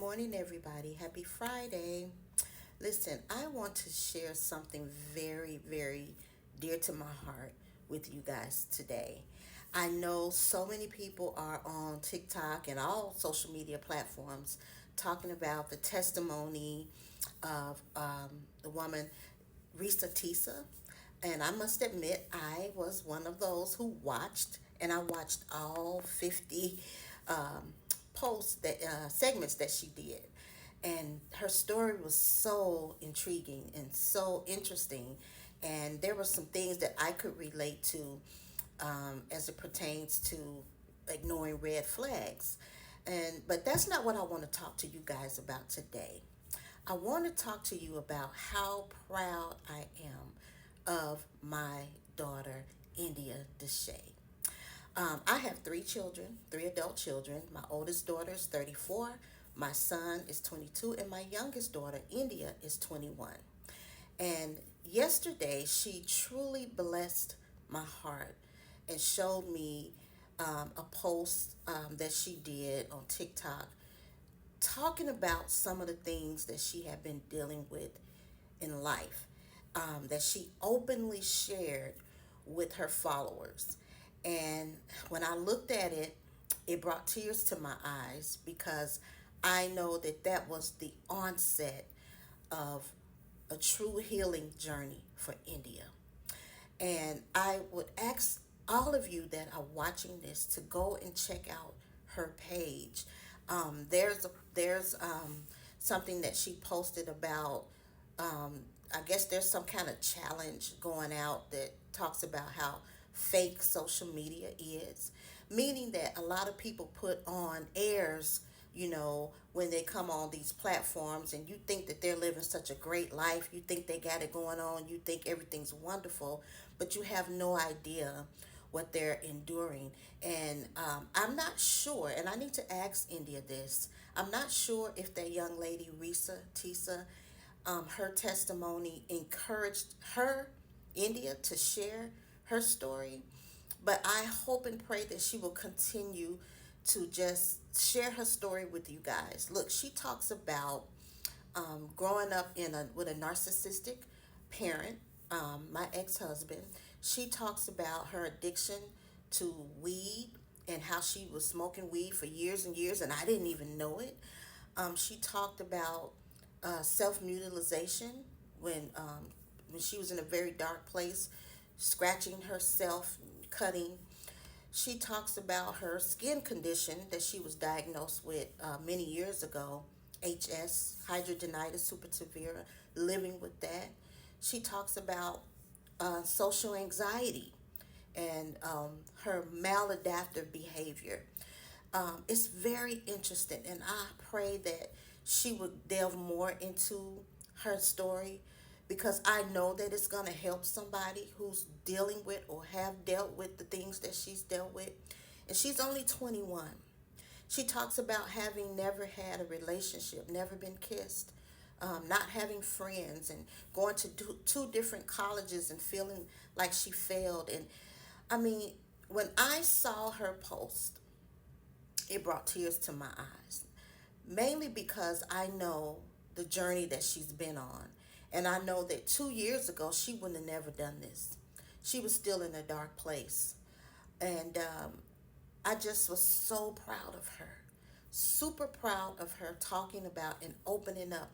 morning, everybody. Happy Friday. Listen, I want to share something very, very dear to my heart with you guys today. I know so many people are on TikTok and all social media platforms talking about the testimony of the woman Risa Tisa. And I must admit, I was one of those who watched, and I watched all 50 um, posts segments that she did. And her story was so intriguing and so interesting. And there were some things that I could relate to as it pertains to ignoring red flags. But that's not what I want to talk to you guys about today. I want to talk to you about how proud I am of my daughter, India Deshay. I have three children, three adult children. My oldest daughter is 34, my son is 22, and my youngest daughter, India, is 21. And yesterday, she truly blessed my heart and showed me a post that she did on TikTok talking about some of the things that she had been dealing with in life that she openly shared with her followers. And when I looked at it, it brought tears to my eyes because I know that that was the onset of a true healing journey for India. And I would ask all of you that are watching this to go and check out her page. There's something that she posted about. Um, I guess there's some kind of challenge going out that talks about how fake social media is, meaning that a lot of people put on airs, when they come on these platforms and you think that they're living such a great life, you think they got it going on, you think everything's wonderful, but you have no idea what they're enduring. And I'm not sure, and I need to ask India this. I'm not sure if that young lady, Risa Tisa, her testimony encouraged her, India, to share her story. But I hope and pray that she will continue to just share her story with you guys. Look, she talks about growing up with a narcissistic parent, my ex-husband. She talks about her addiction to weed and how she was smoking weed for years and years, and I didn't even know it. She talked about self-mutilization when she was in a very dark place, scratching herself, cutting. She talks about her skin condition that she was diagnosed with many years ago, HS, hidradenitis suppurativa, living with that. She talks about social anxiety and her maladaptive behavior. It's very interesting, and I pray that she would delve more into her story because I know that it's going to help somebody who's dealing with or have dealt with the things that she's dealt with. And she's only 21. She talks about having never had a relationship, never been kissed, not having friends, and going to two different colleges and feeling like she failed. And I mean, when I saw her post, it brought tears to my eyes, mainly because I know the journey that she's been on. And I know that 2 years ago, she wouldn't have never done this. She was still in a dark place. And I just was so proud of her, super proud of her talking about and opening up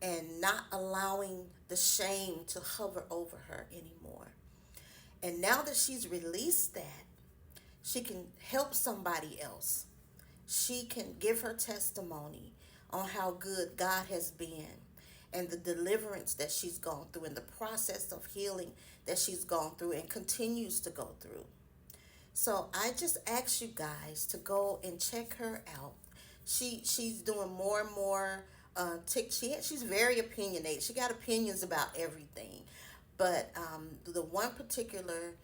and not allowing the shame to hover over her anymore. And now that she's released that, she can help somebody else. She can give her testimony on how good God has been and the deliverance that she's gone through and the process of healing that she's gone through and continues to go through. So I just ask you guys to go and check her out. She's doing more and more. She's very opinionated. She got opinions about everything. But the one particular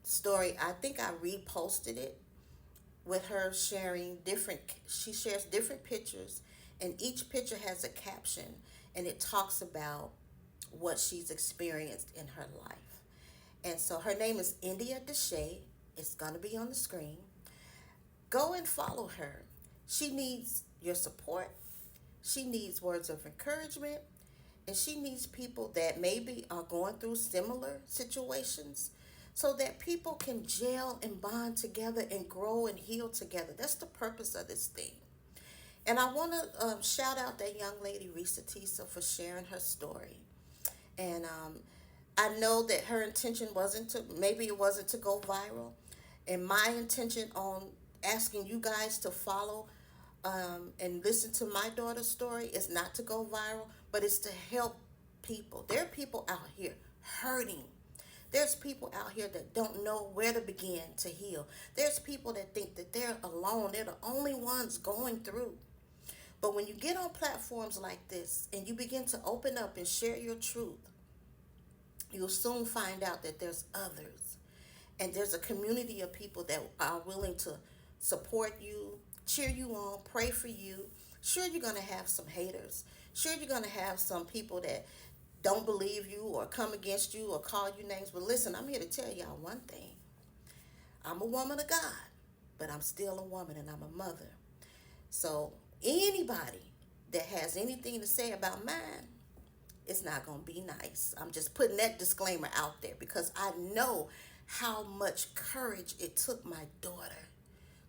story, I think I reposted it with her sharing different. She shares different pictures, and each picture has a caption, and it talks about what she's experienced in her life. And so her name is India Deshay. It's going to be on the screen. Go and follow her. She needs your support. She needs words of encouragement, and she needs people that maybe are going through similar situations so that people can gel and bond together and grow and heal together. That's the purpose of this thing. And I want to shout out that young lady, Risa Tisa, for sharing her story. And I know that her intention wasn't to, maybe it wasn't to go viral. And my intention on asking you guys to follow and listen to my daughter's story is not to go viral, but it's to help people. There are people out here hurting. There's people out here that don't know where to begin to heal. There's people that think that they're alone. They're the only ones going through. But when you get on platforms like this and you begin to open up and share your truth, you'll soon find out that there's others. And there's a community of people that are willing to support you, cheer you on, pray for you. Sure, you're going to have some haters. Sure, you're going to have some people that don't believe you or come against you or call you names. But listen, I'm here to tell y'all one thing. I'm a woman of God, but I'm still a woman and I'm a mother. So anybody that has anything to say about mine, it's not going to be nice. I'm just putting that disclaimer out there because I know how much courage it took my daughter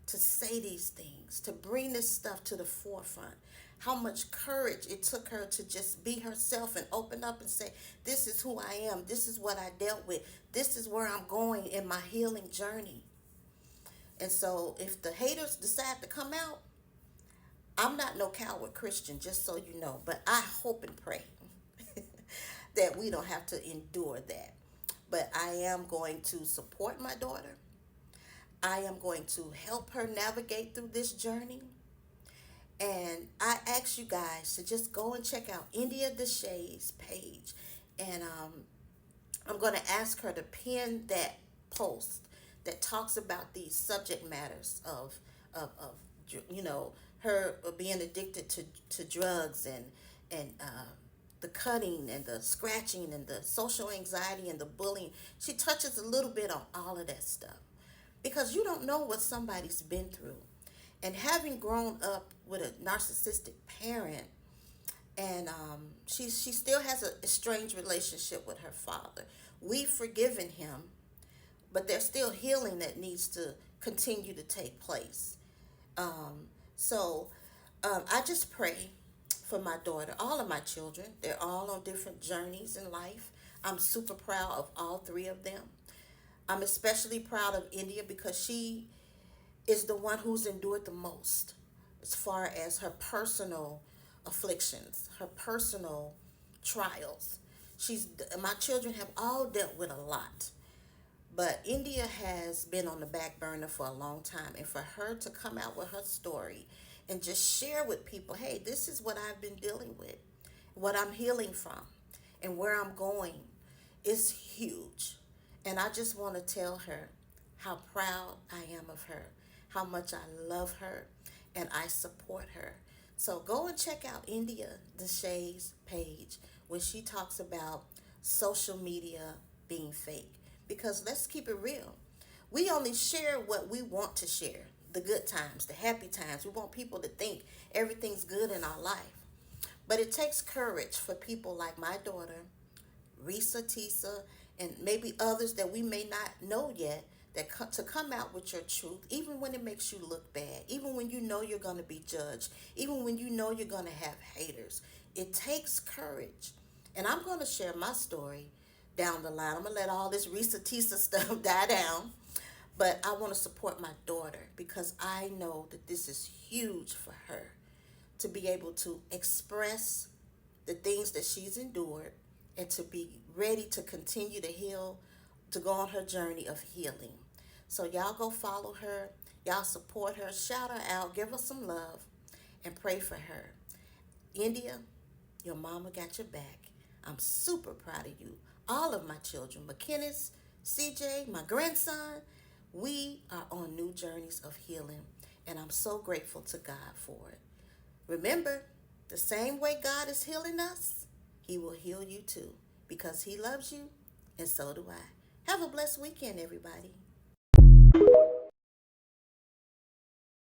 to say these things, to bring this stuff to the forefront. How much courage it took her to just be herself and open up and say, this is who I am. This is what I dealt with. This is where I'm going in my healing journey. And so if the haters decide to come out, I'm not no coward Christian, just so you know. But I hope and pray that we don't have to endure that. But I am going to support my daughter. I am going to help her navigate through this journey. And I ask you guys to just go and check out indiadeshay's page. And I'm going to ask her to pin that post that talks about these subject matters of you know, her being addicted to drugs and the cutting and the scratching and the social anxiety and the bullying. She touches a little bit on all of that stuff because you don't know what somebody's been through. And having grown up with a narcissistic parent, and she still has a strange relationship with her father. We've forgiven him, but there's still healing that needs to continue to take place. So I just pray for my daughter, all of my children. They're all on different journeys in life. I'm super proud of all three of them. I'm especially proud of India because she is the one who's endured the most as far as her personal afflictions, her personal trials. My children have all dealt with a lot. But India has been on the back burner for a long time. And for her to come out with her story and just share with people, hey, this is what I've been dealing with, what I'm healing from, and where I'm going is huge. And I just want to tell her how proud I am of her, how much I love her, and I support her. So go and check out India Deshay's page when she talks about social media being fake. Because let's keep it real. We only share what we want to share. The good times, the happy times. We want people to think everything's good in our life. But it takes courage for people like my daughter, Risa Tisa, and maybe others that we may not know yet, to come out with your truth, even when it makes you look bad, even when you know you're going to be judged, even when you know you're going to have haters. It takes courage. And I'm going to share my story down the line. I'm going to let all this Risa Tisa stuff die down. But I want to support my daughter because I know that this is huge for her to be able to express the things that she's endured and to be ready to continue to heal, to go on her journey of healing. So y'all go follow her. Y'all support her. Shout her out. Give her some love and pray for her. India, your mama got your back. I'm super proud of you. All of my children, McKinnis, CJ, my grandson, we are on new journeys of healing, and I'm so grateful to God for it. Remember, the same way God is healing us, He will heal you too, because He loves you, and so do I. Have a blessed weekend, everybody.